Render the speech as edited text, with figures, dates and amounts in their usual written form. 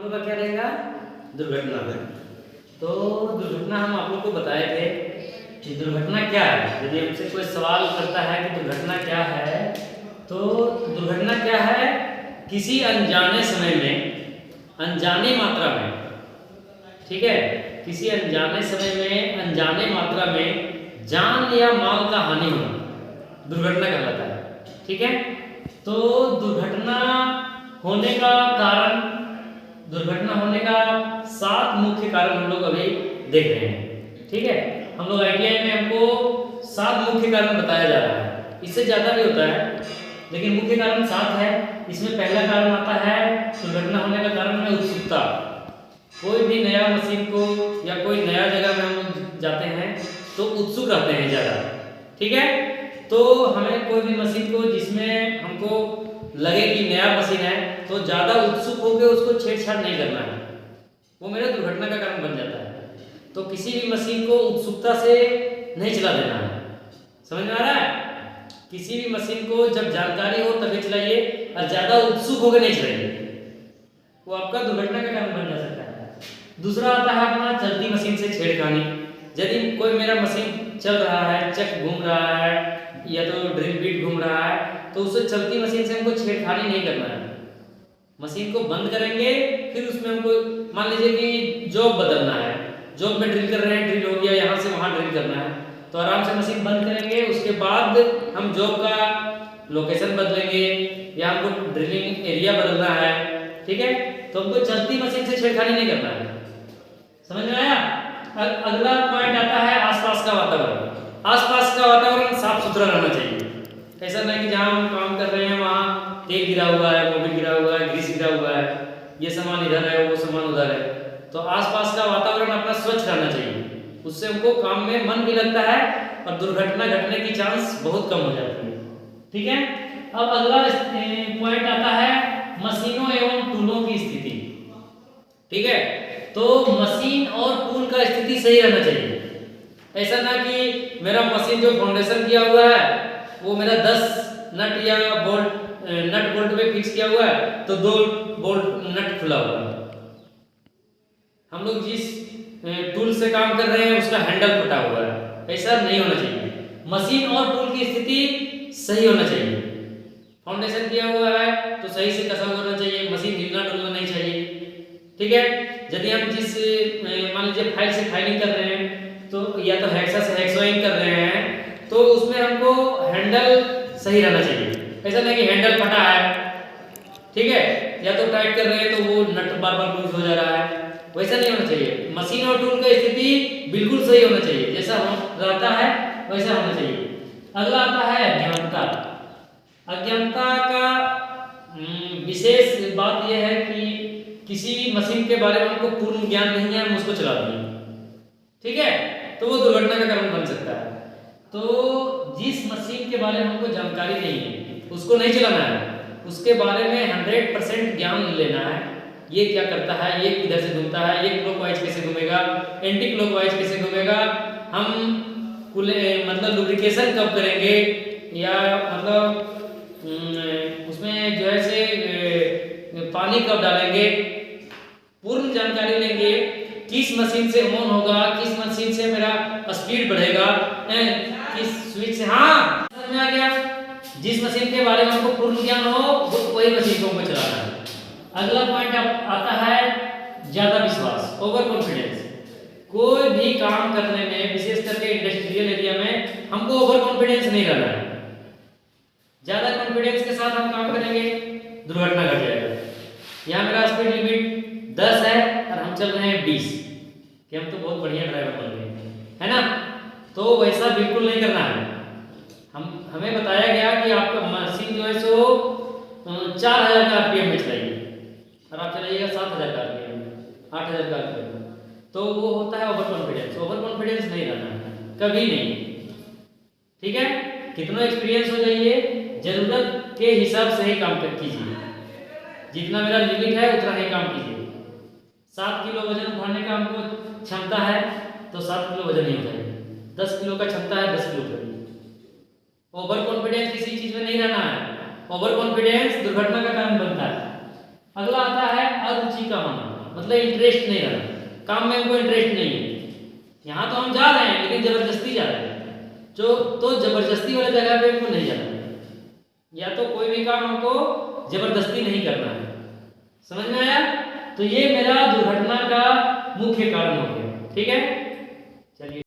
लोग का क्या रहेगा, दुर्घटना में। तो दुर्घटना हम आप लोग को बताए थे कि दुर्घटना क्या है। यदि हमसे कोई सवाल करता है कि दुर्घटना क्या है, तो दुर्घटना क्या है, किसी अनजाने समय में, अनजानी मात्रा में, ठीक है, किसी अनजाने समय में, अनजाने मात्रा में जान या माल का हानि होना दुर्घटना कहलाता है। ठीक है, तो दुर्घटना होने का कारण, दुर्घटना होने का 7 मुख्य कारण हम लोग अभी देख रहे हैं। ठीक है, हम लोग आईटीआई में हमको 7 मुख्य कारण बताया जा रहा है, इससे ज़्यादा भी होता है लेकिन मुख्य कारण 7 है। इसमें पहला कारण आता है, दुर्घटना होने का कारण है उत्सुकता। कोई भी नया मशीन को या कोई नया जगह में हम लोग जाते हैं तो उत्सुक रहते हैं ज़्यादा। ठीक है, तो हमें कोई भी मशीन को जिसमें हमको लगे कि नया मशीन है तो ज़्यादा उत्सुक होकर उसको छेड़छाड़ नहीं करना है, वो मेरा दुर्घटना का कारण बन जाता है। तो किसी भी मशीन को उत्सुकता से नहीं चला देना है, समझ में आ रहा है। किसी भी मशीन को जब जानकारी हो तभी चलाइए और ज़्यादा उत्सुक होकर नहीं चलाइए, वो आपका दुर्घटना का कारण बन जा सकता है। दूसरा आता है अपना चलती मशीन से छेड़खानी। यदि कोई मेरा मशीन चल रहा है, चक घूम रहा है या तो ड्रिल बीट घूम रहा है, तो उससे चलती मशीन से हमको छेड़खानी नहीं करना है। मशीन को बंद करेंगे, फिर उसमें हमको मान लीजिए कि जॉब बदलना है, जॉब में ड्रिल कर रहे हैं, ड्रिल हो गया, यहाँ से वहाँ ड्रिल करना है, तो आराम से मशीन बंद करेंगे। उसके बाद हम जॉब का लोकेशन बदलेंगे या हमको ड्रिलिंग एरिया बदलना है, ठीक है, तो हमको चलती मशीन से छेड़खानी नहीं करना है। समझ में आया। अगला पॉइंट आता है आसपास का वातावरण। आसपास का वातावरण साफ सुथरा रहना चाहिए। ऐसा नहीं कि जहाँ हम काम कर रहे हैं वहाँ तेल गिरा हुआ है, मोबिल गिरा हुआ है, ग्रीस गिरा हुआ है, ये सामान इधर है, वो सामान उधर है। तो आसपास का वातावरण अपना स्वच्छ रहना चाहिए, उससे हमको काम में मन भी लगता है और दुर्घटना घटने की चांस बहुत कम हो जाती है। ठीक है, अब अगला पॉइंट आता है मशीनों एवं टूलों की स्थिति। ठीक है, तो मशीन और टूल का स्थिति सही रहना चाहिए। ऐसा ना कि मेरा मशीन जो फाउंडेशन किया हुआ है वो मेरा 10 नट या बोल्ट, नट बोल्ट पे फिक्स किया हुआ है तो 2 बोल्ट नट खुला हुआ है। हम लोग जिस टूल से काम कर रहे हैं उसका हैंडल फटा हुआ है, ऐसा नहीं होना चाहिए। मशीन और टूल की स्थिति सही होना चाहिए। फाउंडेशन किया हुआ है तो सही से कसा होना चाहिए, मशीन हिलना डुलना नहीं चाहिए। ठीक है, यदि हम जिस मान लीजिए फाइल से फाइलिंग कर रहे हैं तो या तो हेक्सा से हेक्सोइंग कर रहे हैं तो उसमें हमको हैंडल सही रहना चाहिए। ऐसा नहीं कि हैंडल फटा है, ठीक है, या तो टाइट कर रहे हैं तो वो नट बार बार लूज हो जा रहा है, वैसा नहीं होना चाहिए। मशीन और टूल का स्थिति बिल्कुल सही होना चाहिए, जैसा रहता है वैसा होना चाहिए। अगला आता है अज्ञानता। अज्ञानता का विशेष बात यह है कि किसी मशीन के बारे में हमको पूर्ण ज्ञान नहीं है, हम उसको चला दिए, ठीक है, तो वो दुर्घटना का कारण बन सकता है। तो जिस मशीन के बारे में हमको जानकारी नहीं है उसको नहीं चलाना है, उसके बारे में 100% ज्ञान लेना है। ये क्या करता है, ये किधर से घूमता है, ये क्लॉकवाइज कैसे घूमेगा, एंटी क्लॉकवाइज कैसे घूमेगा, हम मतलब लुब्रिकेशन कब करेंगे, या मतलब उसमें जो है से पानी कब डालेंगे, पूर्ण जानकारी लेंगे। किस मशीन से ऑन होगा, किस मशीन से मेरा स्पीड बढ़ेगा, किस स्विच से, हाँ समझ में आ गया। जिस मशीन के बारे में हमको पूर्ण ज्ञान हो वही मशीन को हमको चलाना है। अगला पॉइंट आता है ज्यादा विश्वास, ओवर कॉन्फिडेंस। कोई भी काम करने में विशेष करके इंडस्ट्रियल एरिया में हमको ओवर कॉन्फिडेंस नहीं रहना है। ज्यादा कॉन्फिडेंस के साथ हम काम करेंगे दुर्घटना घट जाएगा। यहाँ मेरा स्पीड लिमिट 10 है और हम चल रहे हैं 20, कि हम तो बहुत बढ़िया ड्राइवर बन गए, है ना, तो वैसा बिल्कुल नहीं करना है। हमें बताया गया कि आपका मशीन जो है सो 4000 का आरपीएम में चलाइए और आप चलाइएगा 7000 का आरपीएम, 8000 का आरपीएम, तो वो होता है ओवर कॉन्फिडेंस। ओवर कॉन्फिडेंस नहीं रहना है कभी नहीं, ठीक है। कितना एक्सपीरियंस हो जाइए, जरूरत के हिसाब से ही काम कीजिए, जितना मेरा लिमिट है उतना ही काम कीजिए। 7 किलो वजन उठाने का हमको क्षमता है तो 7 किलो वजन ही उठाइए, 10 किलो का क्षमता है 10 किलो उठाइए। ओवर कॉन्फिडेंस किसी चीज में नहीं रहना है, ओवर कॉन्फिडेंस दुर्घटना का कारण बनता है। अगला आता है अरुचि का होना, मतलब इंटरेस्ट नहीं रहना, काम में हमको इंटरेस्ट नहीं है। यहाँ तो हम जा रहे हैं लेकिन जबरदस्ती जा रहे हैं, जो तो जबरदस्ती वाली जगह पे हमको नहीं जाना है। या तो कोई भी काम हमको जबरदस्ती नहीं करना है। समझ में आया? तो ये मेरा दुर्घटना का मुख्य कारण हो गया। ठीक है।